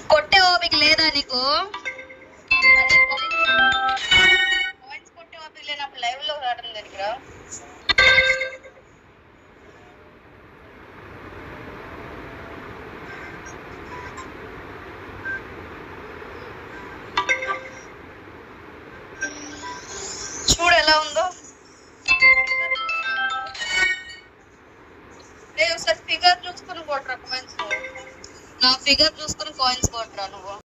కొట్టే ఓపిక లేదా నీకు? కాయిన్స్ కొట్టే ఓపిక లేనప్పుడు లైవ్ లో రావడం దగ్గర చూడు ఎలా ఉందో. ఒకసారి ఫిగర్ చూసుకుని కొట్టరా కాయిన్స్. నా ఫిగర్ చూసుకుని కాయిన్స్ కొట్టరా నువ్వు.